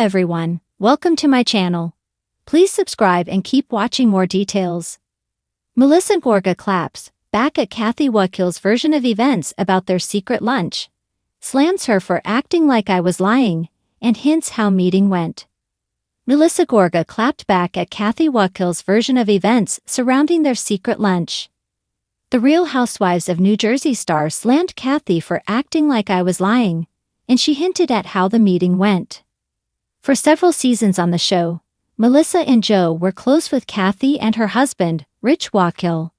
everyone, welcome to my channel. Please subscribe and keep watching more details. Melissa Gorga claps back at Kathy Wakile's version of events about their secret lunch, slams her for acting like I was lying, and hints how meeting went. Melissa Gorga clapped back at Kathy Wakile's version of events surrounding their secret lunch. The Real Housewives of New Jersey star slammed Kathy for acting like I was lying, and she hinted at how the meeting went. For several seasons on the show, Melissa and Joe were close with Kathy and her husband, Rich Wakile.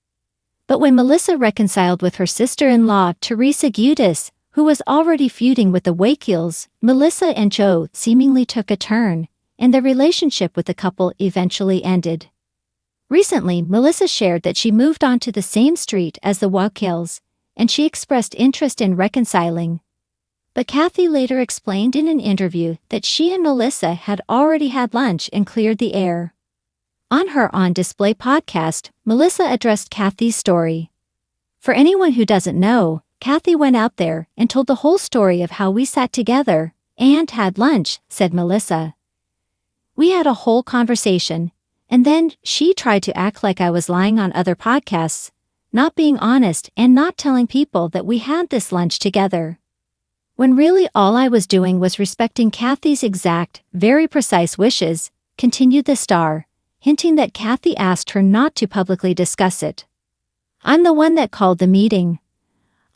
But when Melissa reconciled with her sister-in-law, Teresa Giudice, who was already feuding with the Wakiles, Melissa and Joe seemingly took a turn, and the relationship with the couple eventually ended. Recently, Melissa shared that she moved onto the same street as the Wakiles, and she expressed interest in reconciling. But Kathy later explained in an interview that she and Melissa had already had lunch and cleared the air. On her On Display podcast, Melissa addressed Kathy's story. For anyone who doesn't know, Kathy went out there and told the whole story of how we sat together and had lunch, said Melissa. We had a whole conversation, and then she tried to act like I was lying on other podcasts, not being honest and not telling people that we had this lunch together. When really all I was doing was respecting Kathy's exact, very precise wishes, continued the star, hinting that Kathy asked her not to publicly discuss it. I'm the one that called the meeting.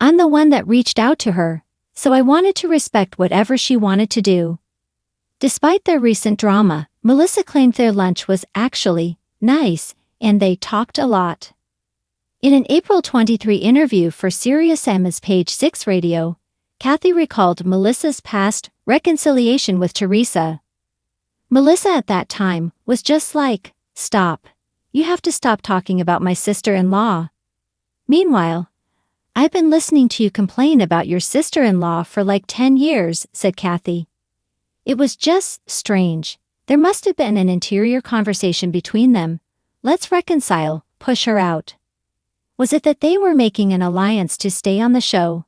I'm the one that reached out to her, so I wanted to respect whatever she wanted to do. Despite their recent drama, Melissa claimed their lunch was actually nice, and they talked a lot. In an April 23 interview for SiriusXM's Page 6 Radio, Kathy recalled Melissa's past reconciliation with Teresa. Melissa at that time was just like, "Stop. You have to stop talking about my sister-in-law." Meanwhile, "I've been listening to you complain about your sister-in-law for like 10 years, said Kathy. It was just strange. There must have been an interior conversation between them. Let's reconcile, push her out. Was it that they were making an alliance to stay on the show?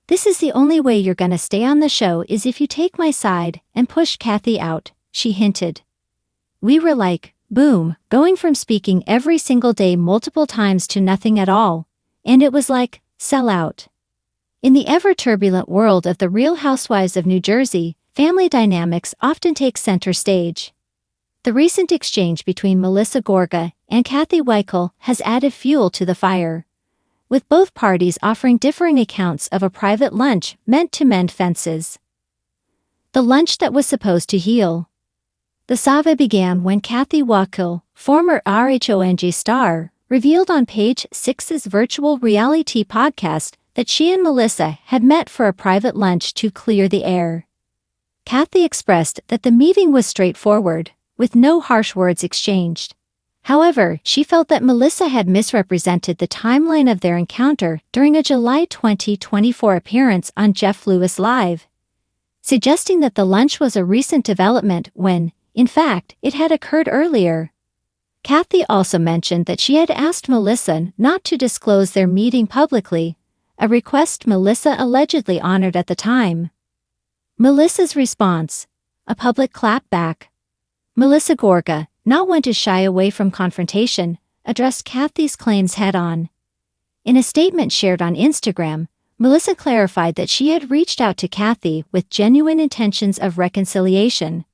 This is the only way you're gonna stay on the show is if you take my side and push Kathy out, she hinted. We were like, boom, going from speaking every single day multiple times to nothing at all, and it was like, sell out. In the ever-turbulent world of the Real Housewives of New Jersey, family dynamics often take center stage. The recent exchange between Melissa Gorga and Kathy Wakile has added fuel to the fire, with both parties offering differing accounts of a private lunch meant to mend fences. The lunch that was supposed to heal. The saga began when Kathy Wakile, former RHONG star, revealed on Page 6's virtual reality podcast that she and Melissa had met for a private lunch to clear the air. Kathy expressed that the meeting was straightforward, with no harsh words exchanged. However, she felt that Melissa had misrepresented the timeline of their encounter during a July 2024 appearance on Jeff Lewis Live, suggesting that the lunch was a recent development when, in fact, it had occurred earlier. Kathy also mentioned that she had asked Melissa not to disclose their meeting publicly, a request Melissa allegedly honored at the time. Melissa's response: a public clapback. Melissa Gorga, not one to shy away from confrontation, addressed Kathy's claims head-on. In a statement shared on Instagram, Melissa clarified that she had reached out to Kathy with genuine intentions of reconciliation.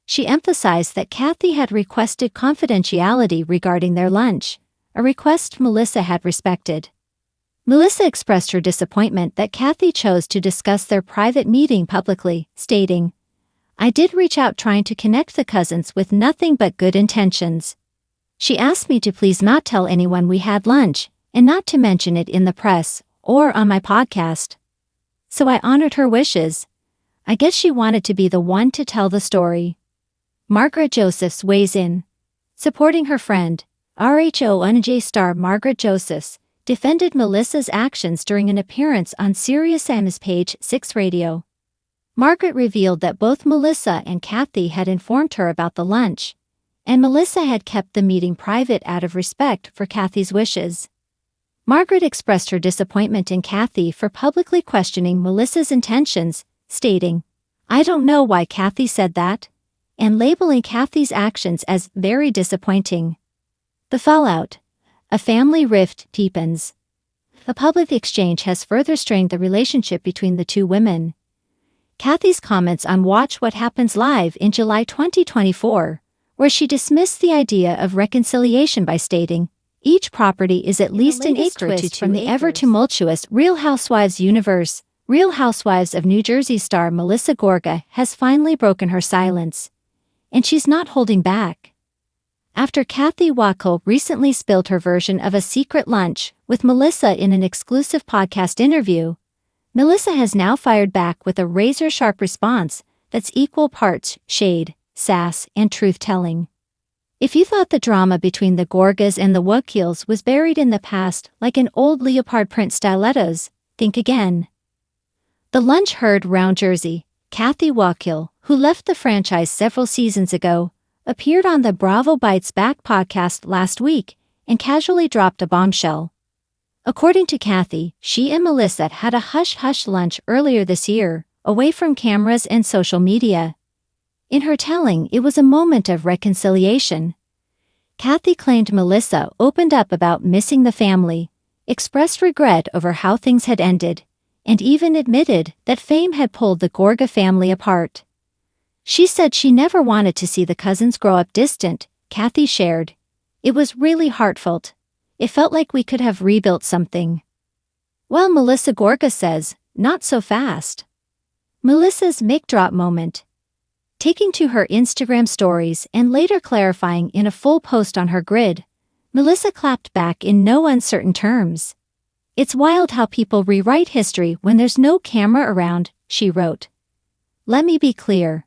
She emphasized that Kathy had requested confidentiality regarding their lunch, a request Melissa had respected. Melissa expressed her disappointment that Kathy chose to discuss their private meeting publicly, stating, I did reach out trying to connect the cousins with nothing but good intentions. She asked me to please not tell anyone we had lunch, and not to mention it in the press or on my podcast. So I honored her wishes. I guess she wanted to be the one to tell the story. Margaret Josephs weighs in. Supporting her friend, RHONG star Margaret Josephs defended Melissa's actions during an appearance on SiriusXM's Page 6 Radio. Margaret revealed that both Melissa and Kathy had informed her about the lunch, and Melissa had kept the meeting private out of respect for Kathy's wishes. Margaret expressed her disappointment in Kathy for publicly questioning Melissa's intentions, stating, I don't know why Kathy said that, and labeling Kathy's actions as very disappointing. The fallout. A family rift deepens. A public exchange has further strained the relationship between the two women. Kathy's comments on Watch What Happens Live in July 2024, where she dismissed the idea of reconciliation by stating, "Each property is at least an acre to from the ever-tumultuous Real Housewives universe." Real Housewives of New Jersey star Melissa Gorga has finally broken her silence. And she's not holding back. After Kathy Wakile recently spilled her version of a secret lunch with Melissa in an exclusive podcast interview, Melissa has now fired back with a razor-sharp response that's equal parts shade, sass, and truth-telling. If you thought the drama between the Gorgas and the Wakiles was buried in the past like an old leopard print stilettos, think again. The lunch heard round Jersey. Kathy Wakile, who left the franchise several seasons ago, appeared on the Bravo Bites Back podcast last week and casually dropped a bombshell. According to Kathy, she and Melissa had a hush-hush lunch earlier this year, away from cameras and social media. In her telling, it was a moment of reconciliation. Kathy claimed Melissa opened up about missing the family, expressed regret over how things had ended, and even admitted that fame had pulled the Gorga family apart. She said she never wanted to see the cousins grow up distant, Kathy shared. It was really heartfelt. It felt like we could have rebuilt something. Well, Melissa Gorga says, not so fast. Melissa's mic drop moment. Taking to her Instagram stories and later clarifying in a full post on her grid, Melissa clapped back in no uncertain terms. "It's wild how people rewrite history when there's no camera around," she wrote. "Let me be clear.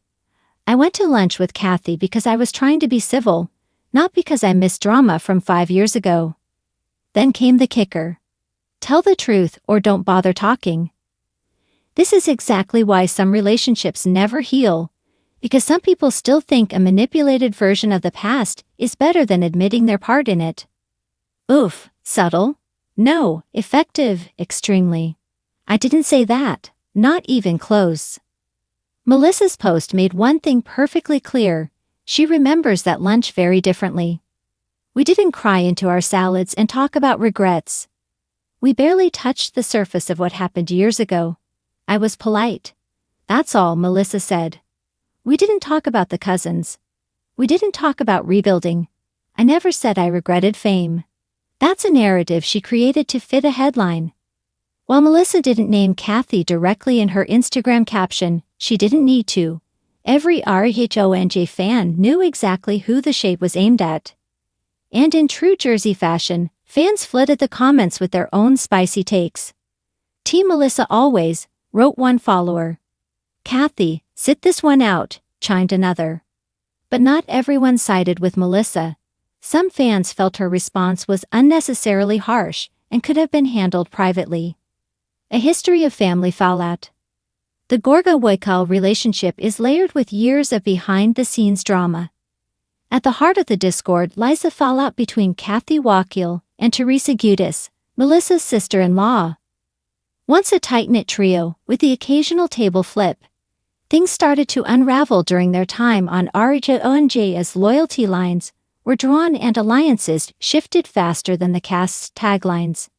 I went to lunch with Kathy because I was trying to be civil, not because I missed drama from 5 years ago." Then came the kicker. "Tell the truth or don't bother talking." This is exactly why some relationships never heal, because some people still think a manipulated version of the past is better than admitting their part in it. Oof, subtle? No, effective, extremely. I didn't say that, not even close. Melissa's post made one thing perfectly clear. She remembers that lunch very differently. We didn't cry into our salads and talk about regrets. We barely touched the surface of what happened years ago. I was polite. That's all, Melissa said. We didn't talk about the cousins. We didn't talk about rebuilding. I never said I regretted fame. That's a narrative she created to fit a headline. While Melissa didn't name Kathy directly in her Instagram caption, she didn't need to. Every RHONJ fan knew exactly who the shade was aimed at. And in true Jersey fashion, fans flooded the comments with their own spicy takes. "Team Melissa always," wrote one follower. "Kathy, sit this one out," chimed another. But not everyone sided with Melissa. Some fans felt her response was unnecessarily harsh and could have been handled privately. A history of family fallout. The Gorga-Wakile relationship is layered with years of behind-the-scenes drama. At the heart of the discord lies the fallout between Kathy Wakile and Teresa Giudice, Melissa's sister-in-law. Once a tight-knit trio, with the occasional table flip, things started to unravel during their time on RHONJ as loyalty lines were drawn and alliances shifted faster than the cast's taglines.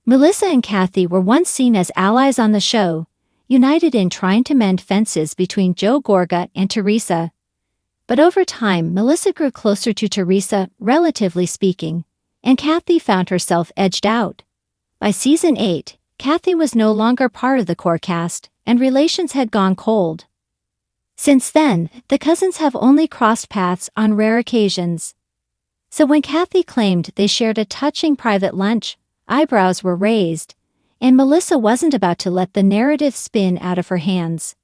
Melissa and Kathy were once seen as allies on the show, united in trying to mend fences between Joe Gorga and Teresa. But over time, Melissa grew closer to Teresa, relatively speaking, and Kathy found herself edged out. By season 8, Kathy was no longer part of the core cast, and relations had gone cold. Since then, the cousins have only crossed paths on rare occasions. So when Kathy claimed they shared a touching private lunch, eyebrows were raised, and Melissa wasn't about to let the narrative spin out of her hands.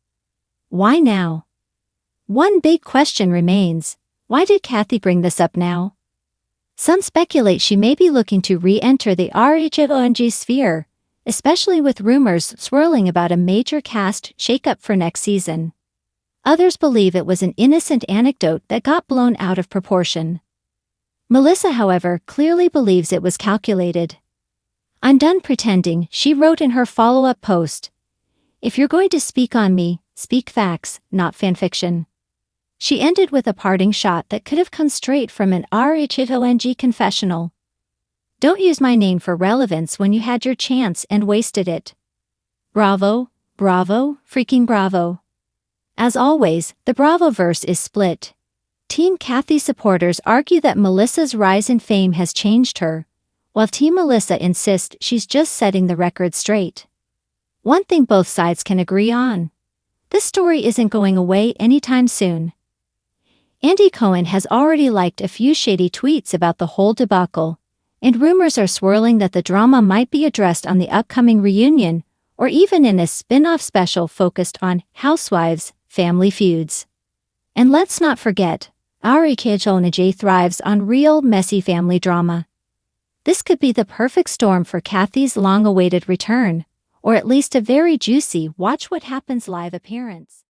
Why now? One big question remains. Why did Kathy bring this up now? Some speculate she may be looking to re-enter the RHONJ sphere, especially with rumors swirling about a major cast shakeup for next season. Others believe it was an innocent anecdote that got blown out of proportion. Melissa, however, clearly believes it was calculated. "I'm done pretending," she wrote in her follow-up post. "If you're going to speak on me, Speak facts, not fanfiction. She ended with a parting shot that could have come straight from an RHITONG confessional. Don't use my name for relevance when you had your chance and wasted it. Bravo, bravo, freaking bravo. As always, the Bravoverse is split. Team Kathy supporters argue that Melissa's rise in fame has changed her, while Team Melissa insists she's just setting the record straight. One thing both sides can agree on: this story isn't going away anytime soon. Andy Cohen has already liked a few shady tweets about the whole debacle, and rumors are swirling that the drama might be addressed on the upcoming reunion or even in a spin-off special focused on Housewives, family feuds. And let's not forget, RHITONG thrives on real, messy family drama. This could be the perfect storm for Kathy's long-awaited return, or at least a very juicy Watch What Happens live appearance.